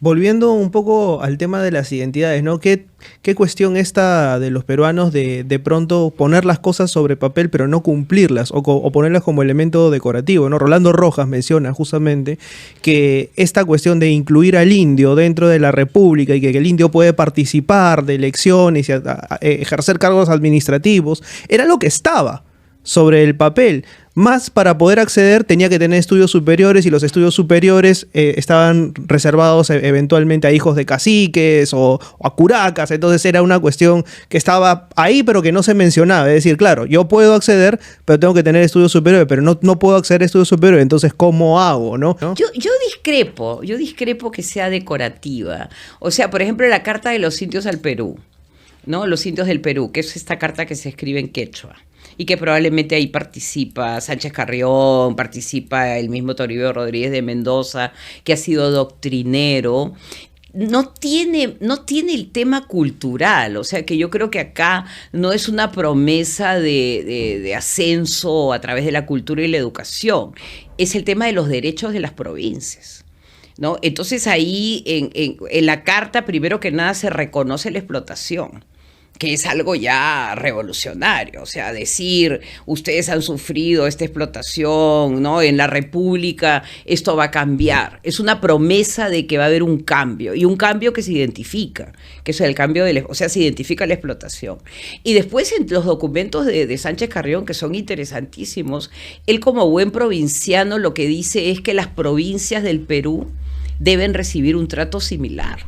Volviendo un poco al tema de las identidades, ¿no? ¿Qué cuestión esta de los peruanos de pronto poner las cosas sobre papel pero no cumplirlas o ponerlas como elemento decorativo, ¿no? Rolando Rojas menciona justamente que esta cuestión de incluir al indio dentro de la república y que el indio puede participar de elecciones y ejercer cargos administrativos, era lo que estaba sobre el papel. Más para poder acceder tenía que tener estudios superiores y los estudios superiores estaban reservados eventualmente a hijos de caciques o a curacas, entonces era una cuestión que estaba ahí pero que no se mencionaba, es decir, claro, yo puedo acceder pero tengo que tener estudios superiores, pero no puedo acceder a estudios superiores, entonces ¿cómo hago? ¿No? Yo discrepo que sea decorativa. O sea, por ejemplo, la Carta de los Indios al Perú, ¿no? Los indios del Perú, que es esta carta que se escribe en quechua y que probablemente ahí participa Sánchez Carrión, participa el mismo Toribio Rodríguez de Mendoza, que ha sido doctrinero. No tiene el tema cultural, o sea que yo creo que acá no es una promesa de ascenso a través de la cultura y la educación, es el tema de los derechos de las provincias, ¿no? Entonces ahí en la carta, primero que nada, se reconoce la explotación, que es algo ya revolucionario, o sea, decir, ustedes han sufrido esta explotación, ¿no? En la República esto va a cambiar. Es una promesa de que va a haber un cambio, y un cambio que se identifica, que es el cambio o sea, se identifica la explotación. Y después en los documentos de Sánchez Carrión, que son interesantísimos, él como buen provinciano lo que dice es que las provincias del Perú deben recibir un trato similar,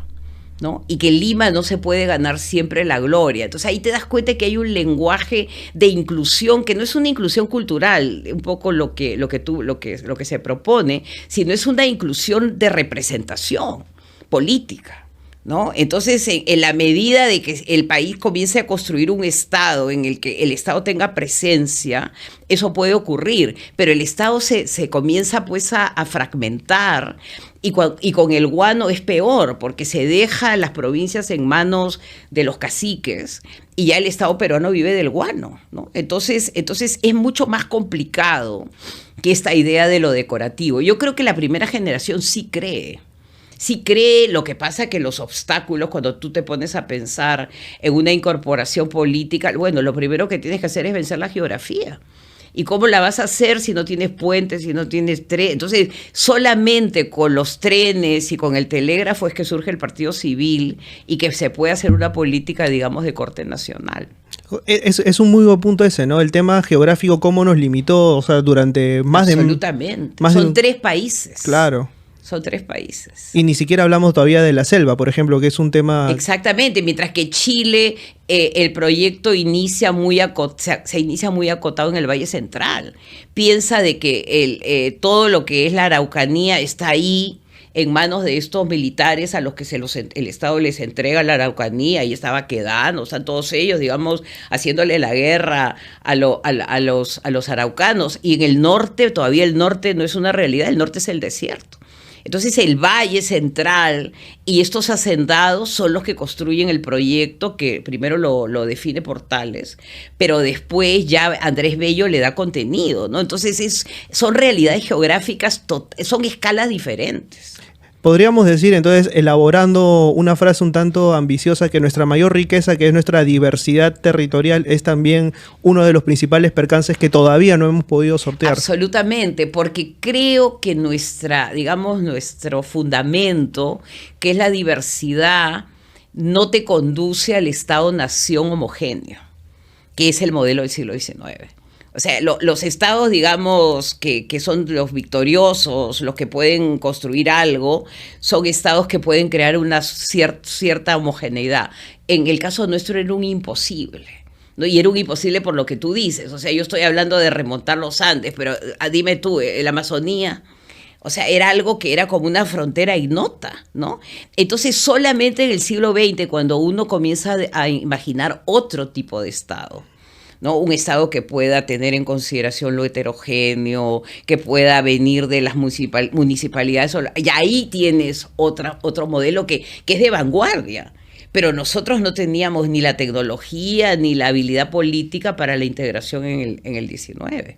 ¿no? Y que Lima no se puede ganar siempre la gloria. Entonces ahí te das cuenta que hay un lenguaje de inclusión que no es una inclusión cultural, un poco lo que se propone, sino es una inclusión de representación política, ¿no? Entonces, en la medida de que el país comience a construir un Estado en el que el Estado tenga presencia, eso puede ocurrir, pero el Estado se comienza pues a fragmentar. Y con el guano es peor, porque se deja las provincias en manos de los caciques y ya el Estado peruano vive del guano, ¿no? Entonces es mucho más complicado que esta idea de lo decorativo. Yo creo que la primera generación sí cree, lo que pasa que los obstáculos, cuando tú te pones a pensar en una incorporación política, bueno, lo primero que tienes que hacer es vencer la geografía. ¿Y cómo la vas a hacer si no tienes puentes, si no tienes trenes? Entonces, solamente con los trenes y con el telégrafo es que surge el partido civil y que se puede hacer una política, digamos, de corte nacional. Es un muy buen punto ese, ¿no? El tema geográfico, cómo nos limitó, o sea, durante más de... Absolutamente. Son 3 países. Claro. Son 3 países. Y ni siquiera hablamos todavía de la selva, por ejemplo, que es un tema... Exactamente, mientras que Chile, el proyecto se inicia muy acotado en el Valle Central. Piensa de que todo lo que es la Araucanía está ahí en manos de estos militares a los que el Estado les entrega la Araucanía, y estaba quedando, o sea, todos ellos, digamos, haciéndole la guerra a los araucanos. Y en el norte, todavía el norte no es una realidad, el norte es el desierto. Entonces el Valle Central y estos hacendados son los que construyen el proyecto, que primero lo define Portales, pero después ya Andrés Bello le da contenido, ¿no? Entonces son realidades geográficas, son escalas diferentes. Podríamos decir, entonces, elaborando una frase un tanto ambiciosa, que nuestra mayor riqueza, que es nuestra diversidad territorial, es también uno de los principales percances que todavía no hemos podido sortear. Absolutamente, porque creo que nuestro fundamento, que es la diversidad, no te conduce al Estado-nación homogéneo, que es el modelo del siglo XIX. O sea, los estados, digamos, que son los victoriosos, los que pueden construir algo, son estados que pueden crear una cierta homogeneidad. En el caso nuestro era un imposible, ¿no? Y era un imposible por lo que tú dices. O sea, yo estoy hablando de remontar los Andes, pero dime tú, la Amazonía, o sea, era algo que era como una frontera ignota, ¿no? Entonces, solamente en el siglo XX, cuando uno comienza a imaginar otro tipo de estado, ¿no? Un Estado que pueda tener en consideración lo heterogéneo, que pueda venir de las municipalidades. Y ahí tienes otro modelo que es de vanguardia. pero nosotros no teníamos ni la tecnología ni la habilidad política para la integración en el 19.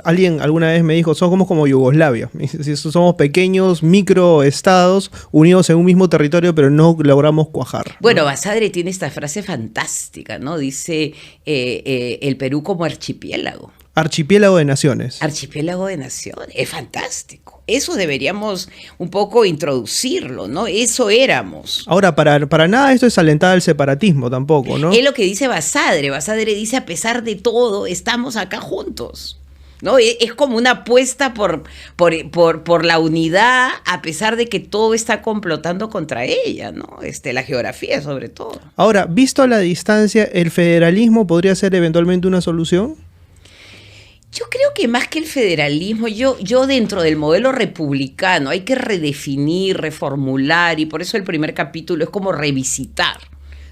Alguien alguna vez me dijo, somos como Yugoslavia. Somos pequeños microestados unidos en un mismo territorio, pero no logramos cuajar. Bueno, Basadre tiene esta frase fantástica, ¿no? Dice el Perú como archipiélago. Archipiélago de naciones. Archipiélago de naciones. Es fantástico. Eso deberíamos un poco introducirlo, ¿no? Eso éramos. Ahora, para nada esto es alentar al separatismo tampoco, ¿no? Es lo que dice Basadre. Basadre dice, a pesar de todo, estamos acá juntos. ¿No? Es como una apuesta por la unidad, a pesar de que todo está complotando contra ella, ¿no? La geografía sobre todo. Ahora, visto a la distancia, ¿el federalismo podría ser eventualmente una solución? Yo creo que más que el federalismo, yo dentro del modelo republicano hay que redefinir, reformular, y por eso el primer capítulo es como revisitar.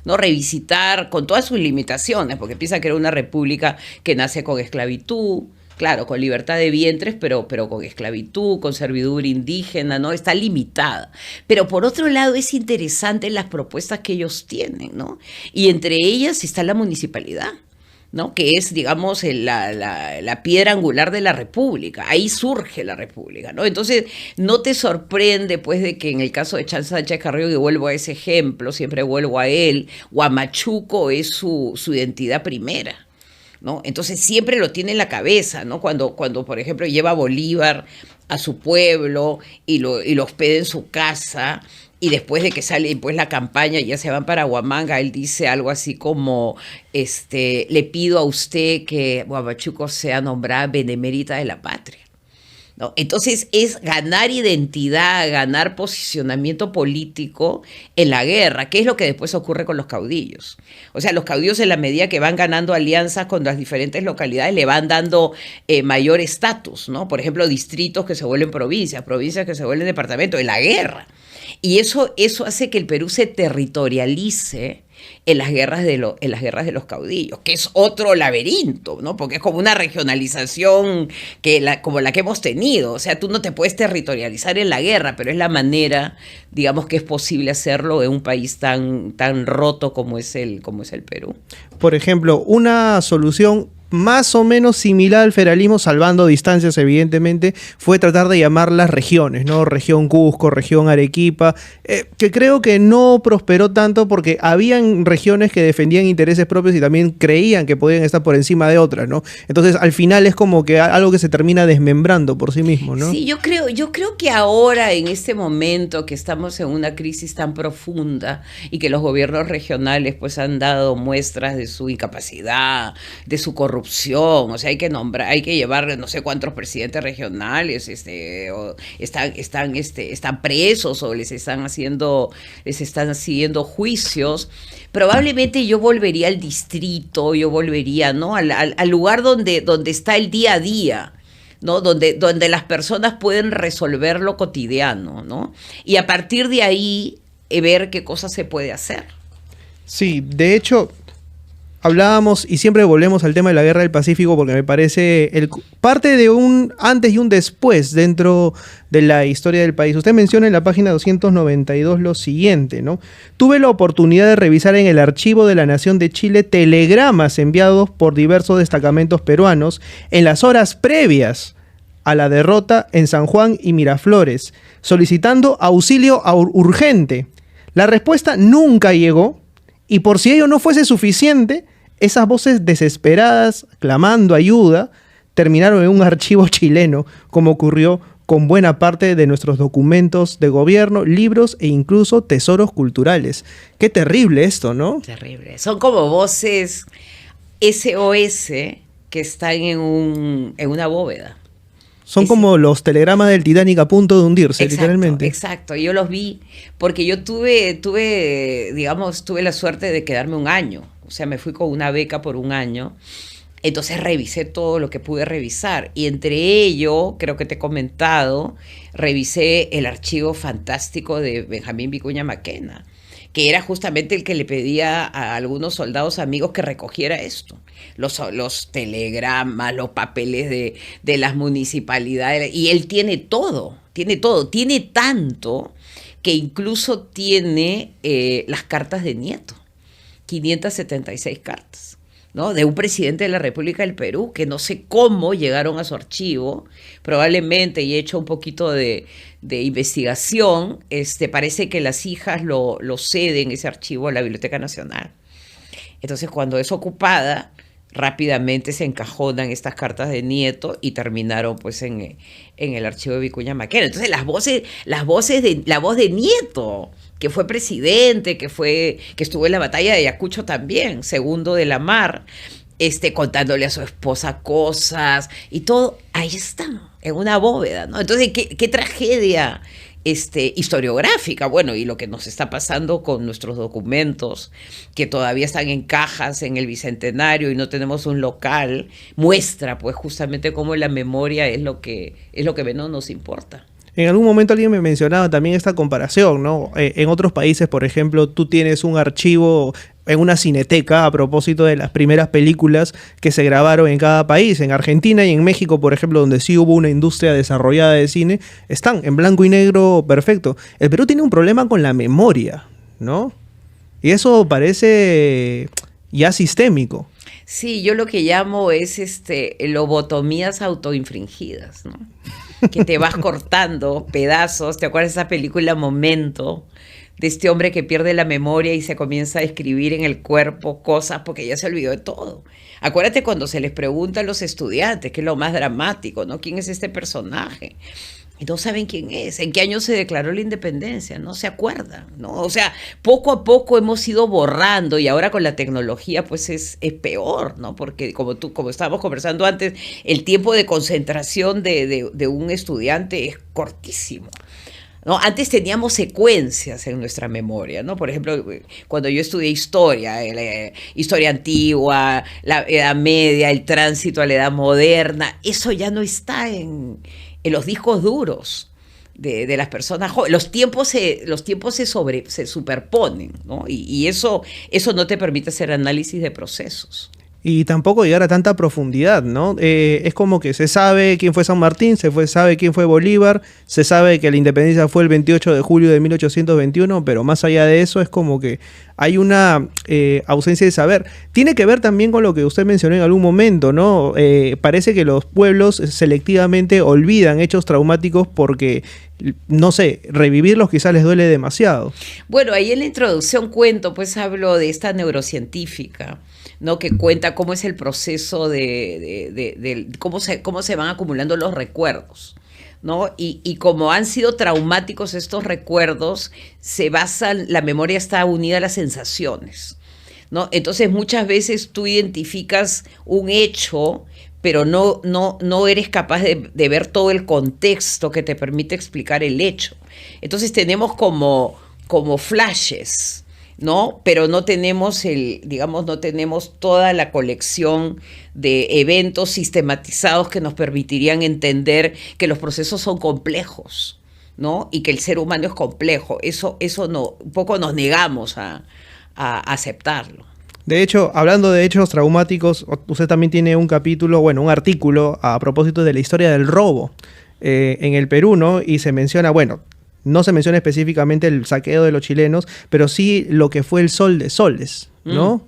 ¿No? Revisitar con todas sus limitaciones, porque piensa que era una república que nace con esclavitud, claro, con libertad de vientres, pero con esclavitud, con servidumbre indígena, ¿no? Está limitada. Pero por otro lado es interesante las propuestas que ellos tienen, ¿no? Y entre ellas está la municipalidad, ¿no? Que es, digamos, la piedra angular de la república. Ahí surge la república, ¿no? Entonces, no te sorprende, pues, de que en el caso de Charles Sánchez Carrillo, que vuelvo a ese ejemplo, siempre vuelvo a él, Huamachuco es su identidad primera, ¿no? Entonces siempre lo tiene en la cabeza, ¿no? Cuando por ejemplo, lleva a Bolívar a su pueblo y lo hospeda en su casa, y después de que sale pues la campaña y ya se van para Huamanga, él dice algo así como, le pido a usted que Huamachuco sea nombrada benemérita de la patria. ¿No? Entonces es ganar identidad, ganar posicionamiento político en la guerra, que es lo que después ocurre con los caudillos. O sea, los caudillos en la medida que van ganando alianzas con las diferentes localidades le van dando mayor estatus, ¿no? Por ejemplo, distritos que se vuelven provincias que se vuelven departamentos, en la guerra. Y eso hace que el Perú se territorialice en las guerras de los caudillos, que es otro laberinto, ¿no? Porque es como una regionalización como la que hemos tenido. O sea, tú no te puedes territorializar en la guerra, pero es la manera, digamos, que es posible hacerlo en un país tan roto como es el Perú. Por ejemplo, una solución más o menos similar al federalismo, salvando distancias evidentemente, fue tratar de llamar las regiones, ¿no? Región Cusco, región Arequipa, que creo que no prosperó tanto porque habían regiones que defendían intereses propios y también creían que podían estar por encima de otras, ¿no? Entonces al final es como que algo que se termina desmembrando por sí mismo, ¿no? Sí, yo creo que ahora, en este momento que estamos en una crisis tan profunda y que los gobiernos regionales pues han dado muestras de su incapacidad, de su corrupción, o sea, hay que llevar no sé cuántos presidentes regionales, están presos o les están haciendo juicios. Probablemente yo volvería al distrito, yo volvería, ¿no? al lugar donde está el día a día, ¿no? Donde las personas pueden resolver lo cotidiano, ¿no? Y a partir de ahí ver qué cosas se puede hacer. Sí, de hecho, hablábamos y siempre volvemos al tema de la Guerra del Pacífico porque me parece parte de un antes y un después dentro de la historia del país. Usted menciona en la página 292 lo siguiente, ¿no? Tuve la oportunidad de revisar en el archivo de la Nación de Chile telegramas enviados por diversos destacamentos peruanos en las horas previas a la derrota en San Juan y Miraflores, solicitando auxilio urgente. La respuesta nunca llegó, y por si ello no fuese suficiente, esas voces desesperadas, clamando ayuda, terminaron en un archivo chileno, como ocurrió con buena parte de nuestros documentos de gobierno, libros e incluso tesoros culturales. Qué terrible esto, ¿no? Terrible. Son como voces SOS que están en una bóveda. Son como los telegramas del Titanic a punto de hundirse, literalmente. Exacto, yo los vi porque yo tuve la suerte de quedarme un año. O sea, me fui con una beca por un año. Entonces revisé todo lo que pude revisar. Y entre ello, creo que te he comentado, revisé el archivo fantástico de Benjamín Vicuña Maquena, que era justamente el que le pedía a algunos soldados amigos que recogiera esto. Los telegramas, los papeles de las municipalidades, y él tiene todo, tiene tanto que incluso tiene las cartas de Nieto, 576 cartas, ¿no? De un presidente de la República del Perú, que no sé cómo llegaron a su archivo, probablemente, y he hecho un poquito de investigación, parece que las hijas lo ceden ese archivo a la Biblioteca Nacional. Entonces, cuando es ocupada, rápidamente se encajonan estas cartas de Nieto y terminaron pues en el archivo de Vicuña Maquena. Entonces la voz de Nieto, que fue presidente, que estuvo en la batalla de Ayacucho también, segundo de la Mar, contándole a su esposa cosas y todo, ahí están, en una bóveda, ¿no? Entonces, qué tragedia historiográfica, bueno, y lo que nos está pasando con nuestros documentos, que todavía están en cajas en el Bicentenario y no tenemos un local, muestra pues justamente cómo la memoria es lo que menos nos importa. En algún momento alguien me mencionaba también esta comparación, ¿no? En otros países, por ejemplo, tú tienes un archivo en una cineteca a propósito de las primeras películas que se grabaron en cada país. En Argentina y en México, por ejemplo, donde sí hubo una industria desarrollada de cine, están en blanco y negro perfecto. El Perú tiene un problema con la memoria, ¿no? Y eso parece ya sistémico. Sí, yo lo que llamo es lobotomías autoinfringidas, ¿no? Que te vas cortando pedazos. ¿Te acuerdas de esa película Momento? De este hombre que pierde la memoria y se comienza a escribir en el cuerpo cosas porque ya se olvidó de todo. Acuérdate cuando se les pregunta a los estudiantes, que es lo más dramático, ¿no? ¿Quién es este personaje? Y no saben quién es, en qué año se declaró la independencia, no se acuerdan, ¿no? O sea, poco a poco hemos ido borrando y ahora con la tecnología pues es peor, ¿no? Porque como estábamos conversando antes, el tiempo de concentración de un estudiante es cortísimo, ¿no? Antes teníamos secuencias en nuestra memoria, ¿no? Por ejemplo, cuando yo estudié historia, historia antigua, la Edad Media, el tránsito a la Edad Moderna, eso ya no está en los discos duros de las personas jóvenes. Los tiempos se superponen, ¿no? Y eso no te permite hacer análisis de procesos. Y tampoco llegar a tanta profundidad, ¿no? Es como que se sabe quién fue San Martín, sabe quién fue Bolívar, se sabe que la independencia fue el 28 de julio de 1821, pero más allá de eso es como que hay una ausencia de saber. Tiene que ver también con lo que usted mencionó en algún momento, ¿no? Parece que los pueblos selectivamente olvidan hechos traumáticos porque, no sé, revivirlos quizás les duele demasiado. Bueno, ahí en la introducción pues hablo de esta neurocientífica, ¿no? Que cuenta cómo es el proceso de cómo se van acumulando los recuerdos, ¿no? Y como han sido traumáticos estos recuerdos, la memoria está unida a las sensaciones, ¿no? Entonces muchas veces tú identificas un hecho, pero no eres capaz de ver todo el contexto que te permite explicar el hecho. Entonces tenemos como flashes, ¿no? Pero no tenemos no tenemos toda la colección de eventos sistematizados que nos permitirían entender que los procesos son complejos, ¿no? Y que el ser humano es complejo. Eso no, un poco nos negamos a aceptarlo. De hecho, hablando de hechos traumáticos, usted también tiene un capítulo, bueno, un artículo a propósito de la historia del robo en el Perú, ¿no? Y se menciona, bueno, no se menciona específicamente el saqueo de los chilenos, pero sí lo que fue el Sol de Soles, ¿no?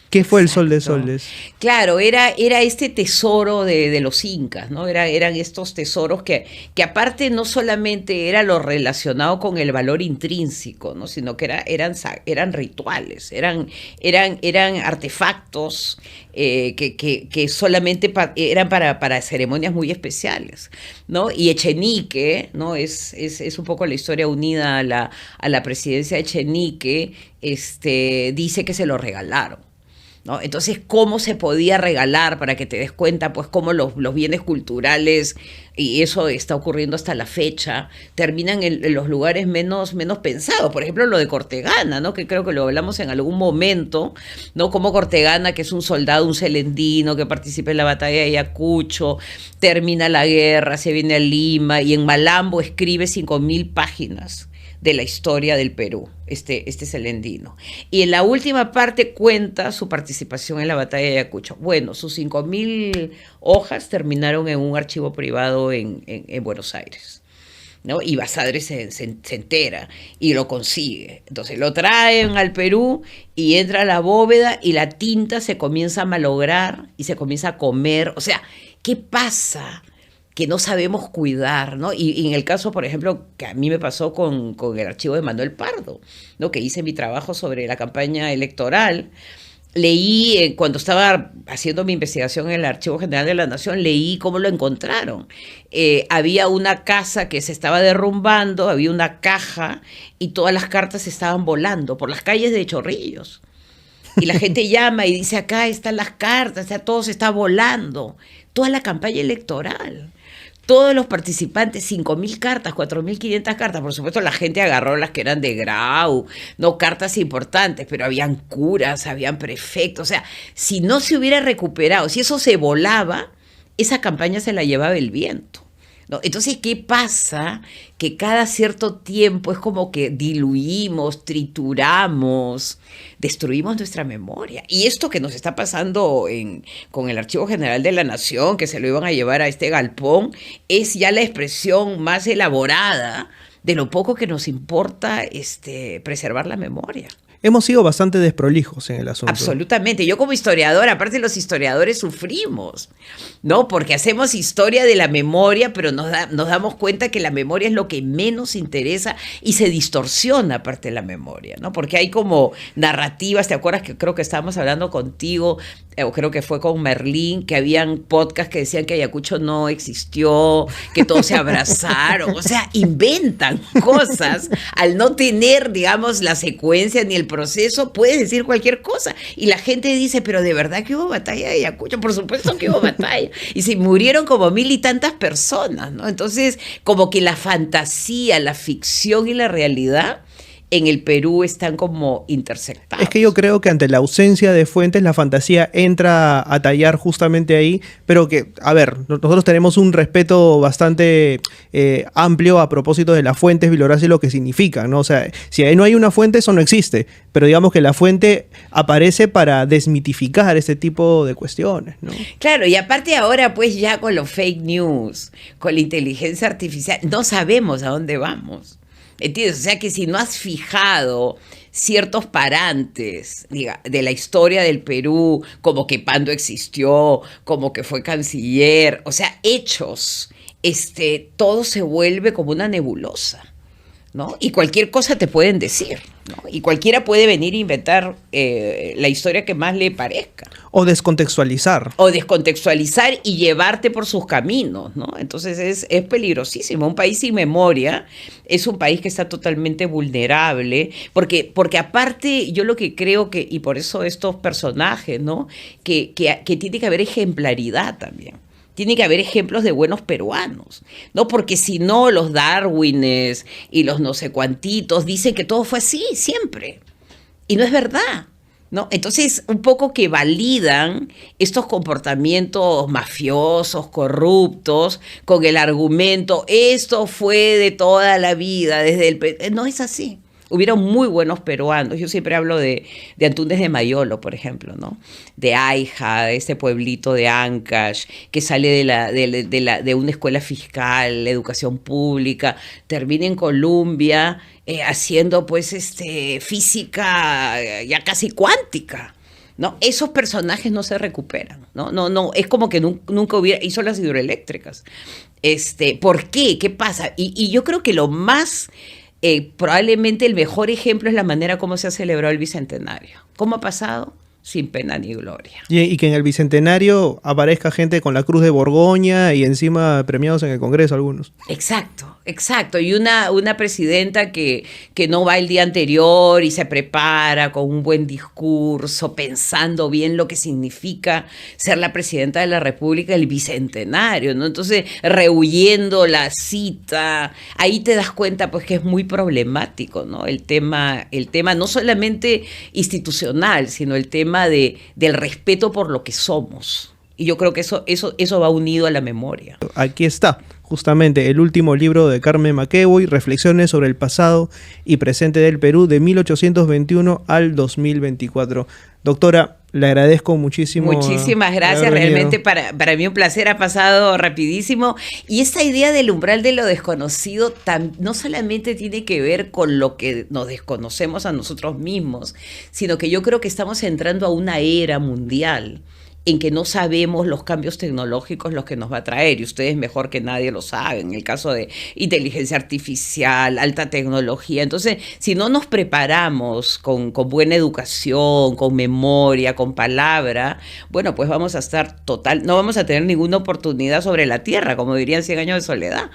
¿Qué fue el Sol de Soles? Claro, era este tesoro de los incas, ¿no? Eran estos tesoros que aparte no solamente era lo relacionado con el valor intrínseco, ¿no? Sino que eran rituales, eran artefactos que solamente eran para ceremonias muy especiales, ¿no? Y Echenique, ¿no? Es un poco la historia unida a la presidencia de Echenique, dice que se lo regalaron, ¿no? Entonces, ¿cómo se podía regalar para que te des cuenta, pues, cómo los bienes culturales, y eso está ocurriendo hasta la fecha, terminan en los lugares menos pensados? Por ejemplo, lo de Cortegana, ¿no? Que creo que lo hablamos en algún momento, ¿no? Como Cortegana, que es un soldado, un celendino que participa en la batalla de Ayacucho, termina la guerra, se viene a Lima y en Malambo escribe 5.000 páginas de la historia del Perú, este celendino. Y en la última parte cuenta su participación en la batalla de Ayacucho. Bueno, sus 5.000 hojas terminaron en un archivo privado en Buenos Aires, ¿no? Y Basadre se entera y lo consigue. Entonces lo traen al Perú y entra a la bóveda y la tinta se comienza a malograr y se comienza a comer. O sea, ¿qué pasa? Que no sabemos cuidar, ¿no? Y en el caso, por ejemplo, que a mí me pasó con el archivo de Manuel Pardo, ¿no? Que hice mi trabajo sobre la campaña electoral. Leí, cuando estaba haciendo mi investigación en el Archivo General de la Nación, leí cómo lo encontraron. Había una casa que se estaba derrumbando, había una caja y todas las cartas estaban volando por las calles de Chorrillos. Y la gente llama y dice, acá están las cartas, o sea, todo se está volando. Toda la campaña electoral. Todos los participantes, 5.000 cartas, 4.500 cartas. Por supuesto, la gente agarró las que eran de Grau, no cartas importantes, pero habían curas, habían prefectos. O sea, si no se hubiera recuperado, si eso se volaba, esa campaña se la llevaba el viento, ¿no? Entonces, ¿qué pasa? Que cada cierto tiempo es como que diluimos, trituramos, destruimos nuestra memoria. Y esto que nos está pasando con el Archivo General de la Nación, que se lo iban a llevar a este galpón, es ya la expresión más elaborada de lo poco que nos importa preservar la memoria. Hemos sido bastante desprolijos en el asunto. Absolutamente. Yo como historiadora, aparte los historiadores sufrimos, ¿no? Porque hacemos historia de la memoria, pero nos damos cuenta que la memoria es lo que menos interesa y se distorsiona aparte de la memoria, ¿no? Porque hay como narrativas, ¿te acuerdas que creo que estábamos hablando contigo, o creo que fue con Merlín, que habían podcasts que decían que Ayacucho no existió, que todos se abrazaron, o sea, inventan cosas al no tener, digamos, la secuencia ni el proceso, puedes decir cualquier cosa. Y la gente dice, pero ¿de verdad que hubo batalla de Ayacucho? Por supuesto que hubo batalla. Y se murieron como 1.000 y tantas personas, ¿no? Entonces, como que la fantasía, la ficción y la realidad en el Perú están como intersectados. Es que yo creo que ante la ausencia de fuentes, la fantasía entra a tallar justamente ahí, pero que, a ver, nosotros tenemos un respeto bastante amplio a propósito de las fuentes bibliográficas y lo que significan, ¿no? O sea, si ahí no hay una fuente, eso no existe, pero digamos que la fuente aparece para desmitificar este tipo de cuestiones, ¿no? Claro, y aparte ahora, pues ya con los fake news, con la inteligencia artificial, no sabemos a dónde vamos. ¿Entiendes? O sea que si no has fijado ciertos parantes de la historia del Perú, como que Pando existió, como que fue canciller, o sea, hechos, todo se vuelve como una nebulosa, ¿no? Y cualquier cosa te pueden decir, ¿no? Y cualquiera puede venir a inventar la historia que más le parezca. O descontextualizar. O descontextualizar y llevarte por sus caminos, ¿no? Entonces es peligrosísimo. Un país sin memoria es un país que está totalmente vulnerable, porque aparte yo lo que creo que, y por eso estos personajes, ¿no? Que tiene que haber ejemplaridad también. Tiene que haber ejemplos de buenos peruanos, ¿no? Porque si no, los Darwines y los no sé cuantitos dicen que todo fue así siempre. Y no es verdad, ¿no? Entonces, un poco que validan estos comportamientos mafiosos, corruptos, con el argumento, esto fue de toda la vida, no es así. Hubieron muy buenos peruanos. Yo siempre hablo de Antúnez de Mayolo, por ejemplo, ¿no? De Aija, de ese pueblito de Ancash, que sale de una escuela fiscal, educación pública, termina en Columbia haciendo pues física ya casi cuántica, ¿no? Esos personajes no se recuperan, no, es como que nunca hizo las hidroeléctricas. ¿Por qué? ¿Qué pasa? Y yo creo que lo más probablemente el mejor ejemplo es la manera como se ha celebrado el Bicentenario. ¿Cómo ha pasado? Sin pena ni gloria. Y que en el Bicentenario aparezca gente con la Cruz de Borgoña y encima premiados en el Congreso algunos. Exacto. Y una presidenta que no va el día anterior y se prepara con un buen discurso, pensando bien lo que significa ser la presidenta de la República del Bicentenario, ¿no? Entonces, rehuyendo la cita, ahí te das cuenta pues que es muy problemático, ¿no? El tema no solamente institucional, sino el tema del respeto por lo que somos. Y yo creo que eso va unido a la memoria. Aquí está, justamente el último libro de Carmen McEvoy, Reflexiones sobre el pasado y presente del Perú de 1821 al 2024. Doctora, le agradezco muchísimo. Muchísimas gracias, realmente para mí un placer, ha pasado rapidísimo. Y esta idea del umbral de lo desconocido no solamente tiene que ver con lo que nos desconocemos a nosotros mismos, sino que yo creo que estamos entrando a una era mundial en que no sabemos los cambios tecnológicos los que nos va a traer, y ustedes mejor que nadie lo saben, en el caso de inteligencia artificial, alta tecnología. Entonces, si no nos preparamos con buena educación, con memoria, con palabra, bueno, pues vamos a estar no vamos a tener ninguna oportunidad sobre la tierra, como dirían 100 años de soledad.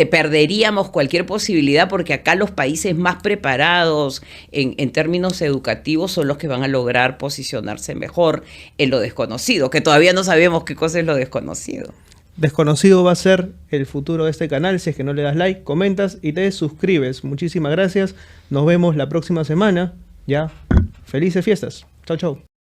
Perderíamos cualquier posibilidad, porque acá los países más preparados en términos educativos son los que van a lograr posicionarse mejor en lo desconocido, que todavía no sabemos qué cosa es lo desconocido. Desconocido va a ser el futuro de este canal. Si es que no le das like, comentas y te suscribes. Muchísimas gracias. Nos vemos la próxima semana. Ya, felices fiestas. Chau, chau.